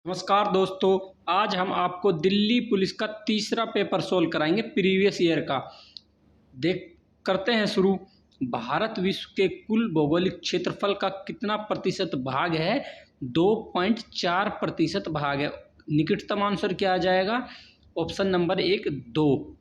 नमस्कार दोस्तों। आज हम आपको दिल्ली पुलिस का तीसरा पेपर सोल्व कराएंगे प्रीवियस ईयर का। देख करते हैं शुरू। भारत विश्व के कुल भौगोलिक क्षेत्रफल का कितना प्रतिशत भाग है? 2.4% भाग है। निकटतम आंसर क्या आ जाएगा? Option number 1 2।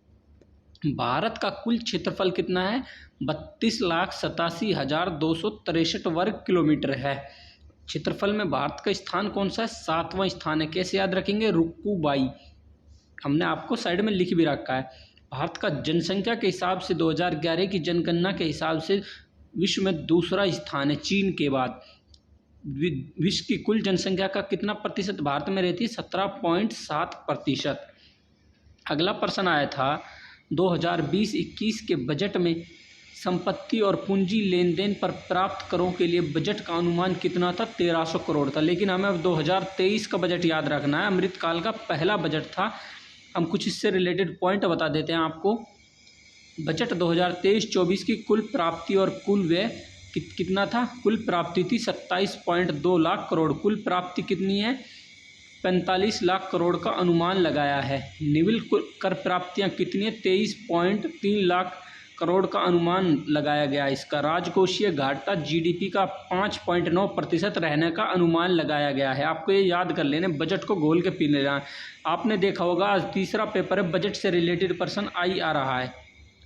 भारत का कुल क्षेत्रफल कितना है? 32,87,263 वर्ग किलोमीटर है। क्षेत्रफल में भारत का स्थान कौन सा है? 7वां स्थान है। कैसे याद रखेंगे? रुक्कूबाई हमने आपको साइड में लिख भी रखा है। भारत का जनसंख्या के हिसाब से 2011 की जनगणना के हिसाब से विश्व में दूसरा स्थान है चीन के बाद। विश्व की कुल जनसंख्या का कितना प्रतिशत भारत में रहती है? 17.7%। अगला प्रश्न आया था 2020-21 के बजट में संपत्ति और पूंजी लेन देन पर प्राप्त करों के लिए बजट का अनुमान कितना था? 1300 करोड़ था। लेकिन हमें अब 2023 का बजट याद रखना है। अमृतकाल का पहला बजट था। हम कुछ इससे रिलेटेड पॉइंट बता देते हैं आपको। बजट 2023-24 की कुल प्राप्ति और कुल व्यय कितना था? कुल प्राप्ति थी 27.2 लाख करोड़। कुल प्राप्ति कितनी है? 45 लाख करोड़ का अनुमान लगाया है। निविल कर प्राप्तियां कितनी है? 23.3 लाख करोड़ का अनुमान लगाया गया। इसका राजकोषीय घाटा जीडीपी का 5.9% रहने का अनुमान लगाया गया है। आपको ये याद कर लेना, बजट को घोल के पी लेना। आपने देखा होगा आज तीसरा पेपर है, बजट से रिलेटेड प्रश्न आ रहा है।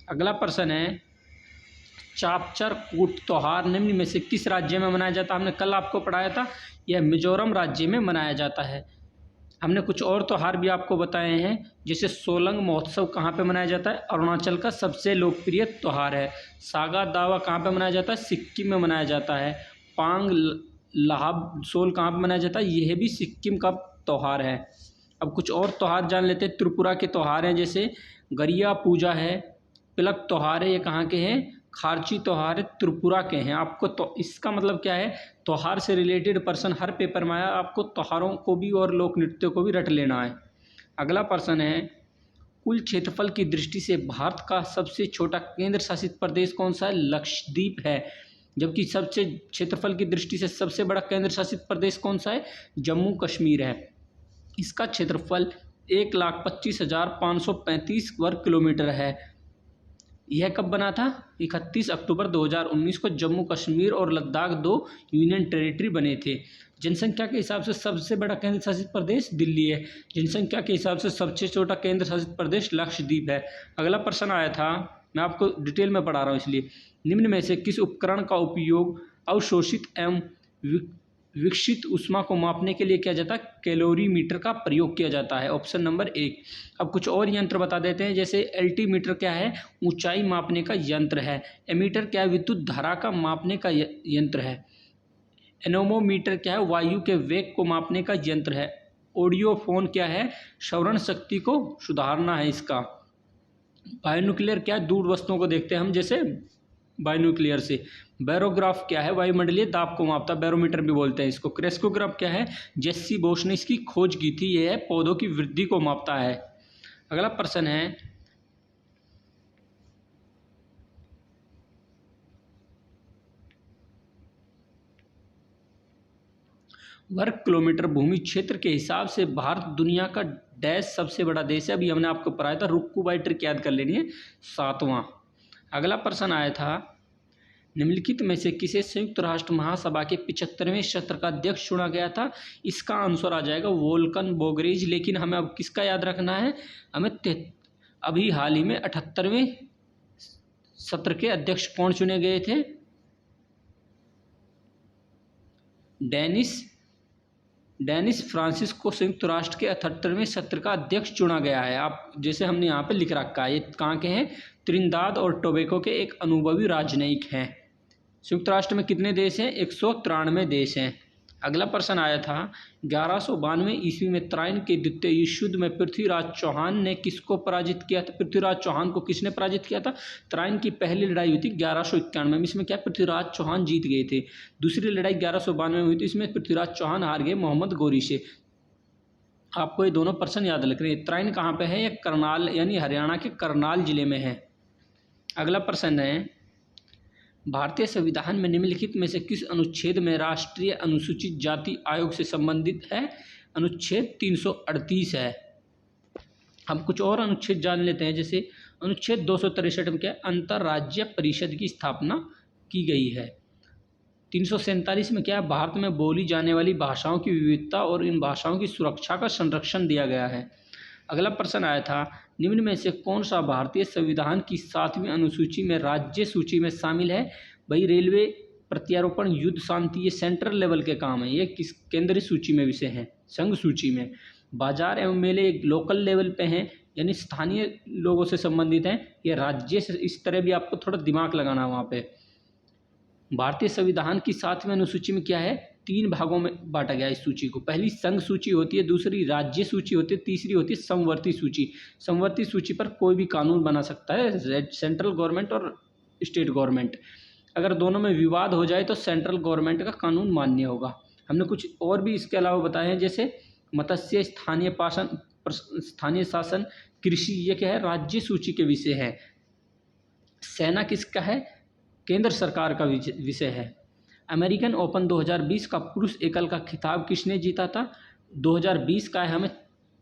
अगला प्रश्न है चापचर कूट त्योहार निम्न में से किस राज्य में मनाया जाता है? हमने कल आपको पढ़ाया था, यह मिजोरम राज्य में मनाया जाता है। हमने कुछ और त्योहार भी आपको बताए हैं, जैसे सोलंग महोत्सव कहाँ पे मनाया जाता है? अरुणाचल का सबसे लोकप्रिय त्योहार है। सागा दावा कहाँ पे मनाया जाता है? सिक्किम में मनाया जाता है। पांग लाहब सोल कहाँ पे मनाया जाता है? यह भी सिक्किम का त्यौहार है। अब कुछ और त्यौहार जान लेते हैं। त्रिपुरा के त्यौहार हैं, जैसे गरिया पूजा है, पिलक त्यौहार है, ये कहाँ के हैं? खारची त्यौहार है, त्रिपुरा के हैं। आपको तो इसका मतलब क्या है? त्यौहार से रिलेटेड प्रश्न हर पेपर में आया। आपको त्योहारों को भी और लोक नृत्यों को भी रट लेना है। अगला प्रश्न है कुल क्षेत्रफल की दृष्टि से भारत का सबसे छोटा केंद्र शासित प्रदेश कौन सा है? लक्षद्वीप है। जबकि सबसे क्षेत्रफल की दृष्टि से सबसे बड़ा केंद्र शासित प्रदेश कौन सा है? जम्मू कश्मीर है। इसका क्षेत्रफल 1,25,535 वर्ग किलोमीटर है। यह कब बना था? 31 अक्टूबर 2019 को जम्मू कश्मीर और लद्दाख 2 यूनियन टेरिटरी बने थे। जनसंख्या के हिसाब से सबसे बड़ा केंद्र शासित प्रदेश दिल्ली है। जनसंख्या के हिसाब से सबसे छोटा केंद्र शासित प्रदेश लक्षद्वीप है। अगला प्रश्न आया था, मैं आपको डिटेल में पढ़ा रहा हूँ इसलिए। निम्न में से किस उपकरण का उपयोग अवशोषित एवं विकसित ऊष्मा को मापने के लिए किया जाता है? कैलोरीमीटर का प्रयोग किया जाता है। Option number 1। अब कुछ और यंत्र बता देते हैं, जैसे एल्टीमीटर क्या है? ऊंचाई मापने का यंत्र है। एमीटर क्या है? विद्युत धारा का मापने का यंत्र है। एनोमोमीटर क्या है? वायु के वेग को मापने का यंत्र है। ऑडियोफोन क्या है? श्रवण शक्ति को सुधारना है इसका। बायोन्यूक्लियर क्या है? दूर वस्तुओं को देखते हैं हम, जैसे बायोन्यूक्लियर से। बैरोग्राफ क्या है? वायुमंडलीय दाब को मापता है, बैरोमीटर भी बोलते हैं इसको। क्रेस्कोग्राफ क्या है? जेसी बोस ने इसकी खोज की थी। यह पौधों की वृद्धि को मापता है। अगला प्रश्न है वर्ग किलोमीटर भूमि क्षेत्र के हिसाब से भारत दुनिया का डैश सबसे बड़ा देश है। अभी हमने आपको पढ़ाया था, रुक्कूबाई ट्रिक याद कर लेनी है, 7वां। अगला प्रश्न आया था निम्नलिखित में से किसे संयुक्त राष्ट्र महासभा के 75वें सत्र का अध्यक्ष चुना गया था? इसका आंसर आ जाएगा वोल्कन बोगरेज। लेकिन हमें अब किसका याद रखना है? हमें अभी हाल ही में 78वें सत्र के अध्यक्ष कौन चुने गए थे? डेनिस फ्रांसिस को संयुक्त राष्ट्र के 78वें सत्र का अध्यक्ष चुना गया है। आप जैसे हमने यहाँ पे लिख रखा है, ये कहाँ के हैं? त्रिनिदाद और टोबैगो के एक अनुभवी राजनयिक हैं। संयुक्त राष्ट्र में कितने देश हैं? 193 देश हैं। अगला प्रश्न आया था 1192 ईस्वी में त्राइन के द्वितीय युद्ध में पृथ्वीराज चौहान ने किसको पराजित किया था? पृथ्वीराज चौहान को किसने पराजित किया था? त्राइन की पहली लड़ाई हुई थी 1191 में, इसमें क्या पृथ्वीराज चौहान जीत गए थे। दूसरी लड़ाई 1192 में हुई थी, इसमें पृथ्वीराज चौहान हार गए मोहम्मद गौरी से। आपको ये दोनों प्रश्न याद रख रहे हैं। त्राइन कहाँ पे है? ये करनाल यानी हरियाणा के करनाल जिले में है। अगला प्रश्न है भारतीय संविधान में निम्नलिखित में से किस अनुच्छेद में राष्ट्रीय अनुसूचित जाति आयोग से संबंधित है? अनुच्छेद 338 है। हम कुछ और अनुच्छेद जान लेते हैं, जैसे अनुच्छेद 263 में क्या है, अंतर्राज्यीय परिषद की स्थापना की गई है। 347 में क्या है, भारत में बोली जाने वाली भाषाओं की विविधता और इन भाषाओं की सुरक्षा का संरक्षण दिया गया है। अगला प्रश्न आया था, निम्न में से कौन सा भारतीय संविधान की 7वीं अनुसूची में राज्य सूची में शामिल है। भाई रेलवे, प्रत्यारोपण, युद्ध शांति, ये सेंट्रल लेवल के काम है, ये किस केंद्रीय सूची में विषय हैं, संघ सूची में। बाजार एवं मेले एक लोकल लेवल पे हैं, यानी स्थानीय लोगों से संबंधित हैं, ये राज्य से। इस तरह भी आपको थोड़ा दिमाग लगाना वहाँ पे। भारतीय संविधान की 7वीं अनुसूची में क्या है, 3 भागों में बांटा गया इस सूची को। पहली संघ सूची होती है, दूसरी राज्य सूची होती है, तीसरी होती है समवर्ती सूची। समवर्ती सूची पर कोई भी कानून बना सकता है, सेंट्रल गवर्नमेंट और स्टेट गवर्नमेंट। अगर दोनों में विवाद हो जाए तो सेंट्रल गवर्नमेंट का कानून मान्य होगा। हमने कुछ और भी इसके अलावा बताए हैं, जैसे मत्स्य, स्थानीय शासन, कृषि, ये क्या है, राज्य सूची के विषय है। सेना किसका है, केंद्र सरकार का विषय है। अमेरिकन ओपन 2020 का पुरुष एकल का खिताब किसने जीता था, 2020 का है, हमें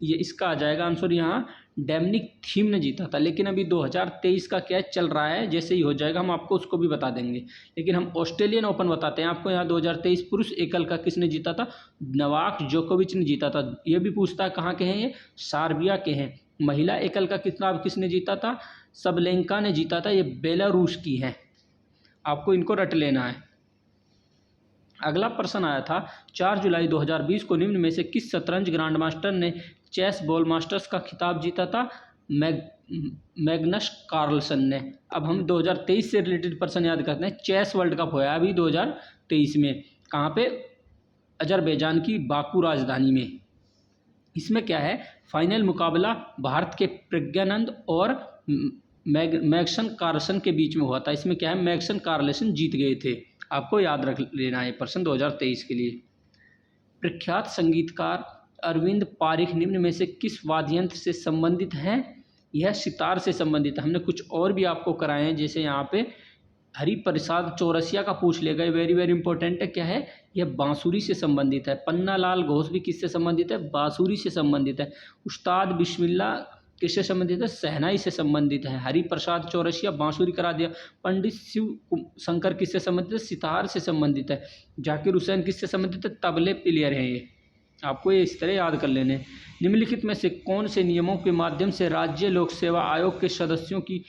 ये इसका आ जाएगा आंसर यहाँ, डोमिनिक थीम ने जीता था। लेकिन अभी 2023 का क्या चल रहा है, जैसे ही हो जाएगा हम आपको उसको भी बता देंगे। लेकिन हम ऑस्ट्रेलियन ओपन बताते हैं आपको। यहाँ 2023 पुरुष एकल का किसने जीता था, नोवाक जोकोविच ने जीता था। ये भी पूछता है कहाँ के हैं, ये सार्बिया के हैं। महिला एकल का खिताब किसने जीता था, सबलेंका ने जीता था, ये बेलारूस की हैं। आपको इनको रट लेना है। अगला प्रश्न आया था, 4 जुलाई 2020 को निम्न में से किस शतरंज ग्रैंडमास्टर ने चेस बॉल मास्टर्स का खिताब जीता था, मैग्नस कार्लसन ने। अब हम 2023 से रिलेटेड प्रश्न याद करते हैं। चेस वर्ल्ड कप होया अभी 2023 में, कहाँ पे, अजरबैजान की बाकू राजधानी में। इसमें क्या है, फाइनल मुकाबला भारत के प्रज्ञानंद और मैग्सन कार्लसन के बीच में हुआ था। इसमें क्या है, मैग्सन कार्लसन जीत गए थे। आपको याद रख लेना है प्रश्न 2023 के लिए। प्रख्यात संगीतकार अरविंद पारिख निम्न में से किस वाद्य यंत्र से संबंधित हैं, यह सितार से संबंधित है। हमने कुछ और भी आपको कराए हैं, जैसे यहाँ पे हरिप्रसाद चौरसिया का पूछ लेगा, वेरी वेरी इंपॉर्टेंट है। क्या है, यह बांसुरी से संबंधित है। पन्नालाल घोष भी किससे संबंधित है, बांसुरी से संबंधित है। उस्ताद बिस्मिल्ला किससे संबंधित है, शहनाई से संबंधित है। हरिप्रसाद चौरसिया बांसुरी करा दिया। पंडित शिव शंकर किससे संबंधित है, सितार से संबंधित है। जाकिर हुसैन किससे संबंधित है, तबले प्लेयर हैं ये। आपको ये इस तरह याद कर लेने। निम्नलिखित में से कौन से नियमों के माध्यम से राज्य लोक सेवा आयोग के सदस्यों की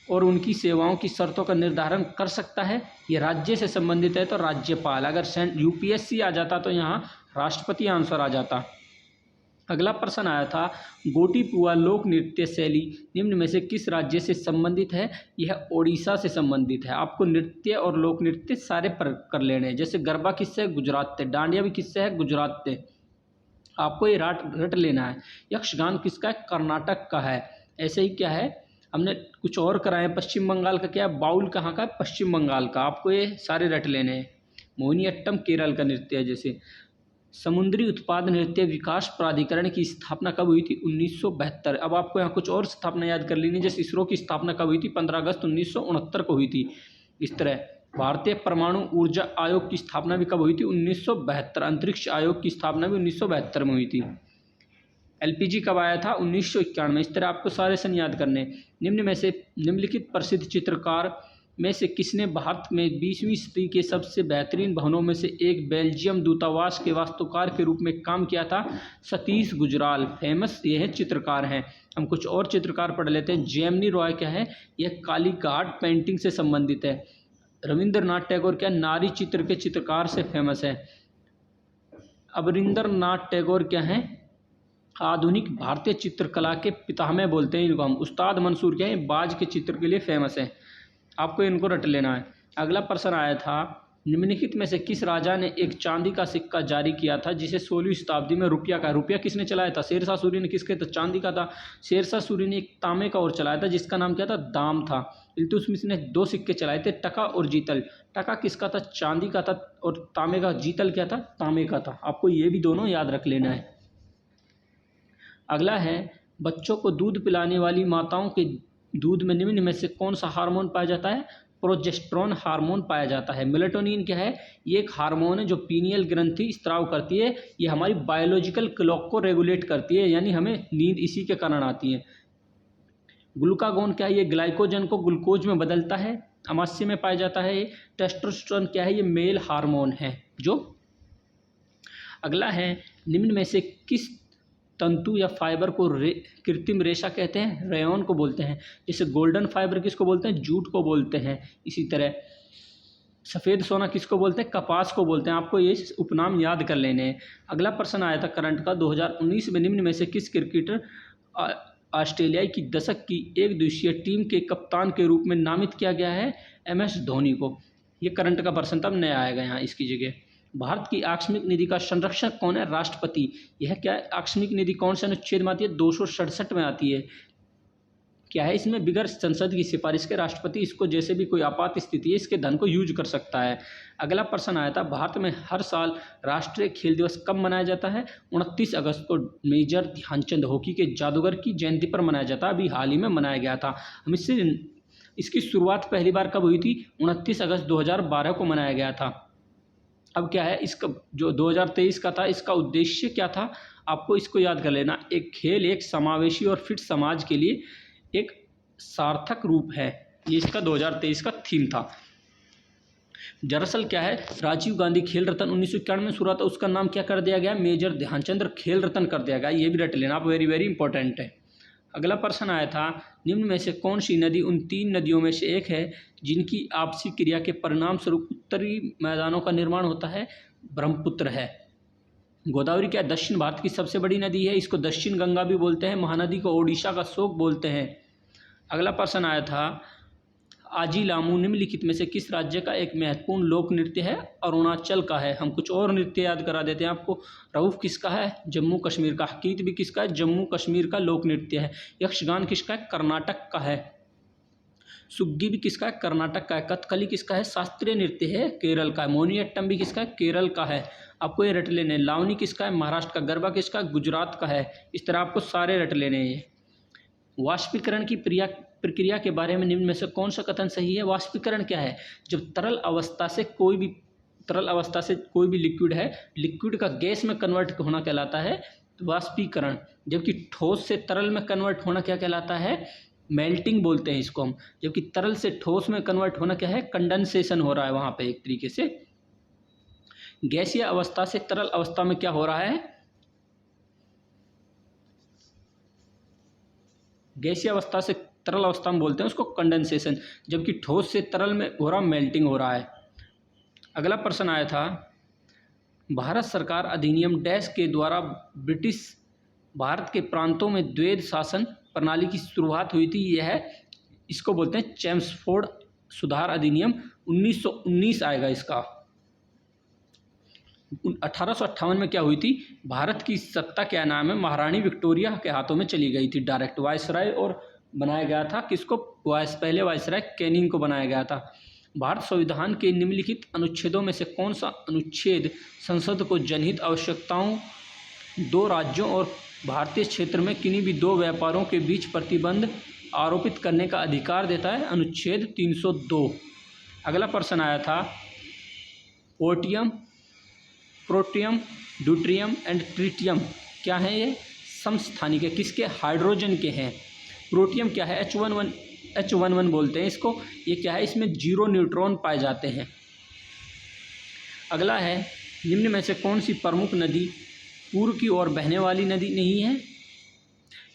और उनकी सेवाओं की शर्तों का निर्धारण कर सकता है। ये राज्य से संबंधित है तो राज्यपाल। अगर यूपीएससी आ जाता तो यहाँ राष्ट्रपति आंसर आ जाता। अगला प्रश्न आया था, गोटीपुआ लोक नृत्य शैली निम्न में से किस राज्य से संबंधित है, यह ओडिशा से संबंधित है। आपको नृत्य और लोक नृत्य सारे पर कर लेने हैं। जैसे गरबा किससे है, गुजरात से। डांडिया भी किससे है, गुजरात से। आपको ये रट लेना है। यक्षगान किसका है, कर्नाटक का है। ऐसे ही क्या है, हमने कुछ और कराए। पश्चिम बंगाल का क्या है, बाउल कहाँ का है, पश्चिम बंगाल का। आपको ये सारे रट लेने हैं। मोहिनीअट्टम केरल का नृत्य है। जैसे समुद्री उत्पाद नृत्य विकास प्राधिकरण की स्थापना कब हुई थी, 1972। अब आपको यहाँ कुछ और स्थापना याद कर लेनी, जैसे इसरो की स्थापना कब हुई थी, 15 अगस्त 1969 को हुई थी। इस तरह भारतीय परमाणु ऊर्जा आयोग की स्थापना भी कब हुई थी, 1972। अंतरिक्ष आयोग की स्थापना भी 1972 में हुई थी। एलपीजी कब आया था, 1991 में। इस तरह आपको सारे सन याद करने। निम्न में से निम्नलिखित प्रसिद्ध चित्रकार में से किसने भारत में 20वीं सदी के सबसे बेहतरीन भवनों में से एक बेल्जियम दूतावास के वास्तुकार के रूप में काम किया था, सतीश गुजराल। फेमस ये है चित्रकार हैं। हम कुछ और चित्रकार पढ़ लेते हैं। जेमिनी रॉय क्या है, यह कालीघाट पेंटिंग से संबंधित है। रविंद्रनाथ टैगोर क्या, नारी चित्र के चित्रकार से फेमस है। अब रविंद्रनाथ टैगोर क्या हैं, आधुनिक भारतीय चित्रकला के पितामह बोलते हैं इनको हम। उस्ताद मंसूर क्या है, बाज के चित्र के लिए फेमस है। आपको इनको रट लेना है। अगला प्रश्न आया था, निम्नलिखित में से किस राजा ने एक चांदी का सिक्का जारी किया था जिसे 16वीं शताब्दी में रुपया का, रुपया किसने चलाया था, शेरशाह सूरी ने। किसके, तो चांदी का था। शेरशाह सूरी ने एक तांबे का और चलाया था जिसका नाम क्या था, दाम था। इल्तुतमिश ने 2 सिक्के चलाए थे, टका और जीतल। टका किसका था, चांदी का था, और तांबे का, जीतल क्या था, तांबे का था। आपको ये भी दोनों याद रख लेना है। अगला है, बच्चों को दूध पिलाने वाली माताओं के दूध में निम्न में से कौन सा हार्मोन पाया जाता है, प्रोजेस्टेरोन हार्मोन पाया जाता है। मेलेटोनिन क्या है? ये एक हार्मोन है जो पीनियल ग्रंथि स्त्राव करती है। ये हमारी बायोलॉजिकल क्लॉक को रेगुलेट करती है, यानी हमें नींद इसी के कारण आती है। ग्लूकागोन क्या है? ये ग्लाइकोजन को ग्लूकोज में बदलता है, अमाशय में पाया जाता है। ये टेस्टोस्टेरोन क्या है? ये मेल हार्मोन है। जो अगला है, निम्न में से किस तंतु या फाइबर को कृत्रिम रेशा कहते हैं? रेयॉन को बोलते हैं। जैसे गोल्डन फाइबर किसको बोलते हैं? जूट को बोलते हैं। इसी तरह सफ़ेद सोना किसको बोलते हैं? कपास को बोलते हैं। आपको ये उपनाम याद कर लेने हैं। अगला प्रश्न आया था करंट का, 2019 में निम्न में से किस क्रिकेटर ऑस्ट्रेलिया की दशक की एक दिवसीय टीम के कप्तान के रूप में नामित किया गया है? MS धोनी को। ये करंट का प्रश्न तब नया आएगा यहाँ इसकी जगह। भारत की आकस्मिक निधि का संरक्षक कौन है? राष्ट्रपति। यह क्या है? आकस्मिक निधि कौन से अनुच्छेद में आती है? 267 में आती है। क्या है इसमें? बिगर संसद की सिफारिश के राष्ट्रपति इसको जैसे भी कोई आपात स्थिति है इसके धन को यूज कर सकता है। अगला प्रश्न आया था, भारत में हर साल राष्ट्रीय खेल दिवस कब मनाया जाता है? 29 अगस्त को मेजर ध्यानचंद हॉकी के जादूगर की जयंती पर मनाया जाता है। अभी हाल ही में मनाया गया था। हम इसकी शुरुआत पहली बार कब हुई थी? 29 अगस्त 2012 को मनाया गया था। अब क्या है इसका जो 2023 का था, इसका उद्देश्य क्या था? आपको इसको याद कर लेना। एक खेल एक समावेशी और फिट समाज के लिए एक सार्थक रूप है। ये इसका 2023 का थीम था। दरअसल क्या है, राजीव गांधी खेल रत्न 1991 में शुरू था, उसका नाम क्या कर दिया गया? मेजर ध्यानचंद खेल रत्न कर दिया गया। ये भी रट लेना आप, वेरी वेरी इंपॉर्टेंट है। अगला प्रश्न आया था, निम्न में से कौन सी नदी उन 3 नदियों में से एक है जिनकी आपसी क्रिया के परिणाम स्वरूप उत्तरी मैदानों का निर्माण होता है? ब्रह्मपुत्र है। गोदावरी क्या दक्षिण भारत की सबसे बड़ी नदी है? इसको दक्षिण गंगा भी बोलते हैं। महानदी को ओडिशा का शोक बोलते हैं। अगला प्रश्न आया था, आजीलामू निम्नलिखित में से किस राज्य का एक महत्वपूर्ण लोक नृत्य है? अरुणाचल का है। हम कुछ और नृत्य याद करा देते हैं आपको। रऊफ किसका है? जम्मू कश्मीर का। हकीत भी किसका है? जम्मू कश्मीर का लोक नृत्य है। यक्षगान किसका है? कर्नाटक का है। सुग्गी भी किसका है? कर्नाटक का है। कथकली किसका है? शास्त्रीय नृत्य है, केरल का है। मोहिनीअट्टम भी किसका है? केरल का है। आपको ये रट लेने। लावनी किसका है? महाराष्ट्र का। गरबा किसका है? गुजरात का है। इस तरह आपको सारे रट लेने हैं। वाष्पीकरण की प्रक्रिया के बारे में निम्न में से कौन सा कथन सही है? वाष्पीकरण क्या है? जब तरल अवस्था से कोई भी लिक्विड है, लिक्विड का गैस में कन्वर्ट होना कहलाता है वाष्पीकरण। जबकि ठोस से तरल में कन्वर्ट होना क्या कहलाता है? मेल्टिंग बोलते हैं इसको हम। जबकि तरल से ठोस में कन्वर्ट होना क्या है? कंडेंसेशन हो रहा है वहाँ पे एक तरीके से। गैसीय अवस्था से तरल अवस्था में क्या हो रहा है? गैसीय अवस्था से तरल अवस्था में बोलते हैं उसको कंडेंसेशन। जबकि ठोस से तरल में हो रहा मेल्टिंग हो रहा है। अगला प्रश्न आया था, भारत सरकार अधिनियम डैश के द्वारा ब्रिटिश भारत के प्रांतों में द्वैध शासन प्रणाली की शुरुआत हुई थी। यह इसको बोलते हैं चेम्सफोर्ड सुधार अधिनियम। 1919 आएगा इसका। 1858 में क्या हुई थी? भारत की सत्ता क्या नाम है? महारानी विक्टोरिया के हाथों में चली गई थी डायरेक्ट। वायसराय और बनाया गया था किसको? पहले वायसराय कैनिंग को बनाया गया था। भारत संविधान के निम्नलिखित अनुच्छेदों में से कौन सा अनुच्छेद संसद को जनहित आवश्यकताओं, 2 राज्यों और भारतीय क्षेत्र में किन्हीं भी 2 व्यापारों के बीच प्रतिबंध आरोपित करने का अधिकार देता है? अनुच्छेद 302। अगला प्रश्न आया था, ओटियम, प्रोटियम, ड्यूट्रियम एंड ट्रिटियम क्या है? ये समस्थानिक है। किसके? हाइड्रोजन के हैं। प्रोटियम क्या है? H11 बोलते हैं इसको। ये क्या है? इसमें 0 न्यूट्रॉन पाए जाते हैं। अगला है, निम्न में से कौन सी प्रमुख नदी पूर्व की ओर बहने वाली नदी नहीं है?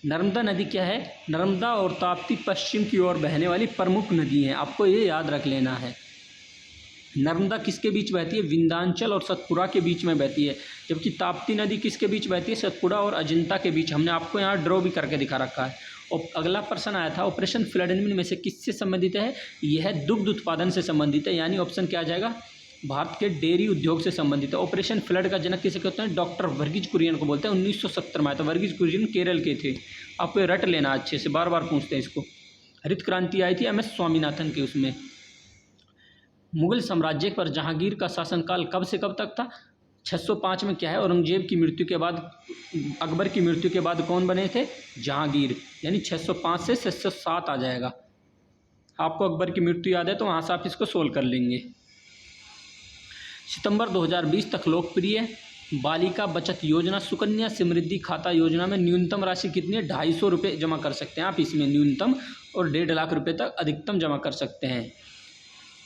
नर्मदा नदी क्या है? नर्मदा और ताप्ती पश्चिम की ओर बहने वाली प्रमुख नदी हैं। आपको ये याद रख लेना है। नर्मदा किसके बीच बहती है? विंध्याचल और सतपुड़ा के बीच में बहती है। जबकि ताप्ती नदी किसके बीच बहती है? सतपुड़ा और अजंता के बीच। हमने आपको यहाँ ड्रॉ भी करके दिखा रखा है। और अगला प्रश्न आया था, ऑपरेशन फ्लड में से किससे संबंधित है? यह दुग्ध उत्पादन से संबंधित है। यानी ऑप्शन क्या आ जाएगा? भारत के डेयरी उद्योग से संबंधित है। ऑपरेशन फ्लड का जनक किसे कहते हैं? डॉक्टर वर्गीज कुरियन को बोलते हैं। 1970 में आया था। वर्गीज कुरियन केरल के थे। आपको रट लेना अच्छे से, बार बार पूछते हैं इसको। हरित क्रांति आई थी MS स्वामीनाथन के उसमें। मुगल साम्राज्य पर जहांगीर का शासनकाल कब से कब तक था? 605 में क्या है? औरंगजेब की मृत्यु के बाद, अकबर की मृत्यु के बाद कौन बने थे? जहांगीर। यानी 605 से 607 आ जाएगा। आपको अकबर की मृत्यु याद है तो वहाँ से आप इसको सोल्व कर लेंगे। सितंबर 2020 तक लोकप्रिय बालिका बचत योजना सुकन्या समृद्धि खाता योजना में न्यूनतम राशि कितनी है? 250 रुपये जमा कर सकते हैं आप इसमें न्यूनतम, और 1.5 लाख रुपये तक अधिकतम जमा कर सकते हैं।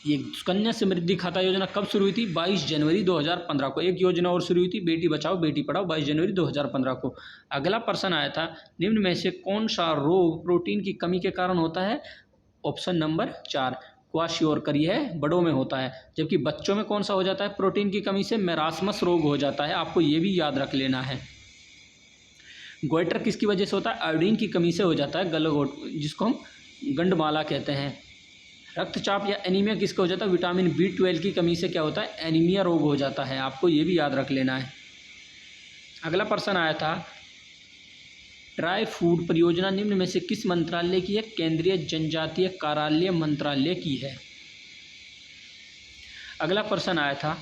ये सुकन्या समृद्धि खाता योजना कब शुरू हुई थी? 22 जनवरी 2015 को। एक योजना और शुरू हुई थी, बेटी बचाओ बेटी पढ़ाओ, 22 जनवरी 2015 को। अगला प्रश्न आया था, निम्न में से कौन सा रोग प्रोटीन की कमी के कारण होता है? ऑप्शन नंबर 4 क्वाशियोरकर, है बड़ों में होता है। जबकि बच्चों में कौन सा हो जाता है प्रोटीन की कमी से? मेरास्मस रोग हो जाता है। आपको ये भी याद रख लेना है। गोइटर किसकी वजह से होता है? आयोडीन की कमी से हो जाता है गलघोट, जिसको हम गंडमाला कहते हैं। रक्तचाप या एनीमिया किसका हो जाता है? विटामिन B12 की कमी से क्या होता है? एनीमिया रोग हो जाता है। आपको ये भी याद रख लेना है। अगला प्रश्न आया था, ट्राई फूड परियोजना निम्न में से किस मंत्रालय की है? केंद्रीय जनजातीय कार्यालय मंत्रालय की है। अगला प्रश्न आया था,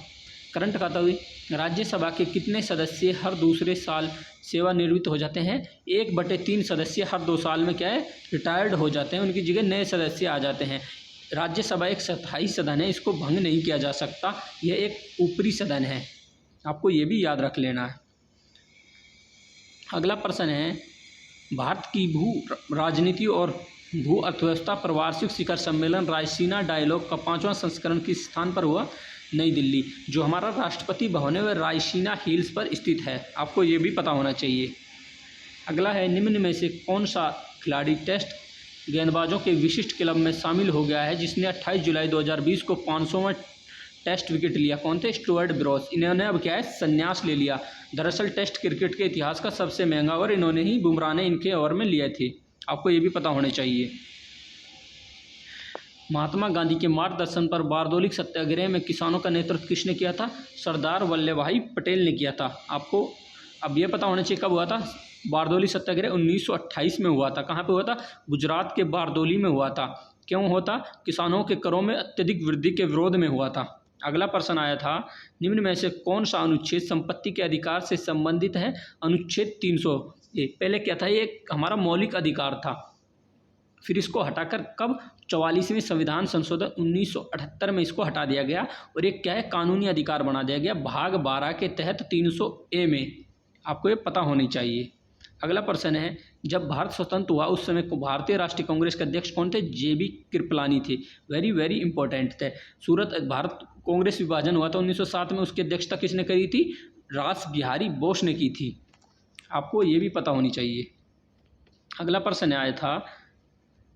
करंट खाता हुई, राज्यसभा के कितने सदस्य हर दूसरे साल सेवानिवृत्त हो जाते हैं? 1/3 सदस्य हर 2 साल में क्या है? रिटायर्ड हो जाते हैं, उनकी जगह नए सदस्य आ जाते हैं। राज्यसभा एक स्थायी सदन है, इसको भंग नहीं किया जा सकता, यह एक ऊपरी सदन है। आपको ये भी याद रख लेना है। अगला प्रश्न है, भारत की भू राजनीति और भू अर्थव्यवस्था पर वार्षिक शिखर सम्मेलन रायसीना डायलॉग का 5वां संस्करण किस स्थान पर हुआ? नई दिल्ली। जो हमारा राष्ट्रपति भवन है वह रायसीना हिल्स पर स्थित है। आपको ये भी पता होना चाहिए। अगला है, निम्न में से कौन सा खिलाड़ी टेस्ट गेंदबाजों के विशिष्ट क्लब में शामिल हो गया है जिसने 28 जुलाई 2020 को 500वां टेस्ट विकेट लिया? कौन थे? Stuart Bros. इन्होंने अब क्या है? संन्यास ले लिया। दरअसल टेस्ट क्रिकेट के इतिहास का सबसे महंगा ओवर इन्होंने ही, बुमराह ने इनके ओवर में लिए थे। आपको ये भी पता होने चाहिए। महात्मा गांधी के मार्गदर्शन पर बारदोली सत्याग्रह में किसानों का नेतृत्व किसने किया था? सरदार वल्लभ भाई पटेल ने किया था। आपको अब ये पता होना चाहिए कब हुआ था बारदोली सत्याग्रह? 1928 में हुआ था। कहाँ पे हुआ था? गुजरात के बारदोली में हुआ था। क्यों होता? किसानों के करों में अत्यधिक वृद्धि के विरोध में हुआ था। अगला प्रश्न आया था, निम्न में से कौन सा अनुच्छेद संपत्ति के अधिकार से संबंधित है? अनुच्छेद 300। पहले क्या था? ये हमारा मौलिक अधिकार था, फिर इसको हटाकर कब? 44वें संविधान संशोधन 1978 में इसको हटा दिया गया और एक क्या है? कानूनी अधिकार बना दिया गया भाग 12 के तहत 300A में। आपको ये पता होनी चाहिए। अगला प्रश्न है, जब भारत स्वतंत्र हुआ उस समय को भारतीय राष्ट्रीय कांग्रेस के अध्यक्ष कौन थे? JB कृपलानी थे। वेरी वेरी इंपॉर्टेंट थे। सूरत भारत कांग्रेस विभाजन हुआ था 1907 में, उसकी अध्यक्षता किसने करी थी? रास बिहारी बोस ने की थी। आपको ये भी पता होनी चाहिए। अगला प्रश्न आया था,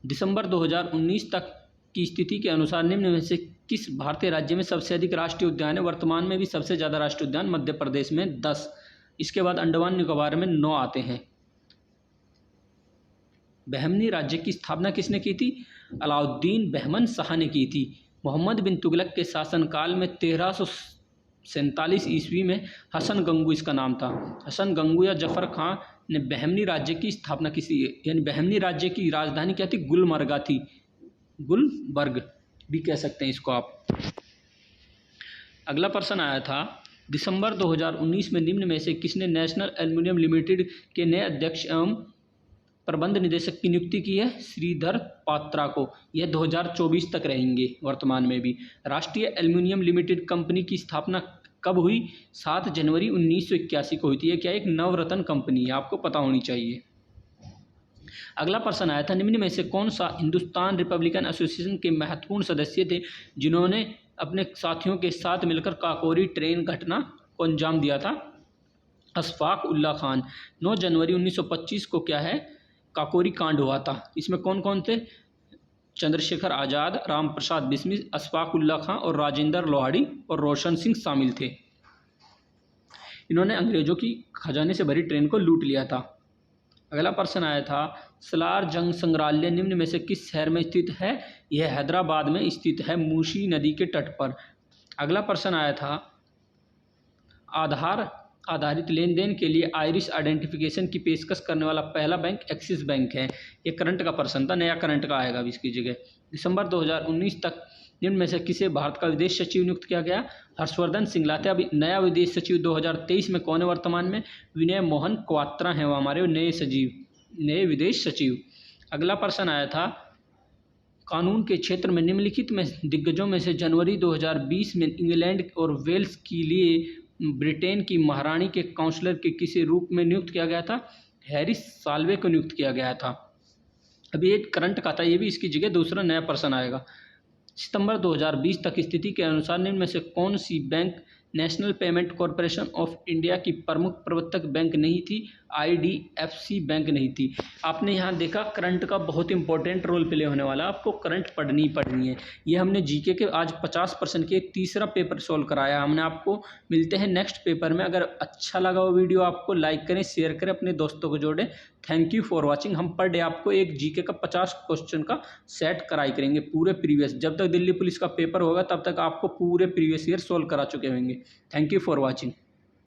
दिसंबर 2019 तक की स्थिति के अनुसार निम्न में से किस भारतीय राज्य में सबसे अधिक राष्ट्रीय उद्यान है? वर्तमान में भी सबसे ज़्यादा राष्ट्रीय उद्यान मध्य प्रदेश में 10, इसके बाद अंडमान निकोबार में 9 आते हैं। बहमनी राज्य की स्थापना किसने की थी? अलाउद्दीन बहमन शाह ने की थी। मोहम्मद बिन तुगलक के शासनकाल में 1347 ईस्वी में हसन गंगू इसका नाम था। हसन गंगू या जफर खां ने बहमनी राज्य की स्थापना की, यानी बहमनी राज्य की राजधानी क्या थी? गुलमर्गा थी। गुलबर्ग भी कह सकते हैं इसको आप। अगला प्रश्न आया था, दिसंबर 2019 में निम्न में से किसने नेशनल एल्युमिनियम लिमिटेड के नए अध्यक्ष एवं प्रबंध निदेशक की नियुक्ति की है? श्रीधर पात्रा को। यह 2024 तक रहेंगे वर्तमान में भी। राष्ट्रीय एल्युमिनियम लिमिटेड कंपनी की स्थापना कब हुई? 7 जनवरी 1981 को हुई थी। यह क्या एक नवरत्न कंपनी है, आपको पता होनी चाहिए। अगला प्रश्न आया था, निम्न में से कौन सा हिंदुस्तान रिपब्लिकन एसोसिएशन के महत्वपूर्ण सदस्य थे जिन्होंने अपने साथियों के साथ मिलकर काकोरी ट्रेन घटना को अंजाम दिया था? अशफाक उल्ला खान। 9 जनवरी 1925 को क्या है? काकोरी कांड हुआ था। इसमें कौन कौन थे? चंद्रशेखर आज़ाद, राम प्रसाद बिस्मिल, अशफाक उल्ला खां और राजेंद्र लोहाड़ी और रोशन सिंह शामिल थे। इन्होंने अंग्रेजों की खजाने से भरी ट्रेन को लूट लिया था। अगला प्रश्न आया था, सलार जंग संग्रहालय निम्न में से किस शहर में स्थित है? यह हैदराबाद में स्थित है, मूसी नदी के तट पर। अगला प्रश्न आया था, आधार आधारित लेन देन के लिए आइरिश आइडेंटिफिकेशन की पेशकश करने वाला पहला बैंक एक्सिस बैंक है। ये करंट का प्रश्न था, नया करंट का आएगा अभी इसकी जगह। दिसंबर 2019 तक निम्न में से किसे भारत का विदेश सचिव नियुक्त किया गया? हर्षवर्धन श्रृंगला थे। अभी नया विदेश सचिव 2023 में कौन है वर्तमान में? विनय मोहन क्वात्रा हैं वो हमारे नए विदेश सचिव। अगला प्रश्न आया था, कानून के क्षेत्र में निम्नलिखित में दिग्गजों में से जनवरी 2020 में इंग्लैंड और वेल्स के लिए ब्रिटेन की महारानी के काउंसलर के किसी रूप में नियुक्त किया गया था? हैरिस साल्वे को नियुक्त किया गया था। अभी एक करंट का था, ये भी इसकी जगह दूसरा नया पर्सन आएगा। सितंबर 2020 तक स्थिति के अनुसार निम्न में से कौन सी bank national payment corporation of India की प्रमुख प्रवर्तक बैंक नहीं थी? आईडीएफसी बैंक नहीं थी। आपने यहाँ देखा करंट का बहुत इंपॉर्टेंट रोल प्ले होने वाला है, आपको करंट पढ़नी ही पढ़नी है। ये हमने जीके के आज 50% के तीसरा पेपर सोल्व कराया हमने आपको। मिलते हैं नेक्स्ट पेपर में। अगर अच्छा लगा वो वीडियो आपको लाइक करें, शेयर करें, अपने दोस्तों को जोड़ें। Thank you for watching. हम पर डे आपको एक जीके का 50 क्वेश्चन का सेट कराई करेंगे पूरे प्रीवियस। जब तक दिल्ली पुलिस का पेपर होगा तब तक आपको पूरे प्रीवियस ईयर सोल्व करा चुके होंगे। Thank you for watching.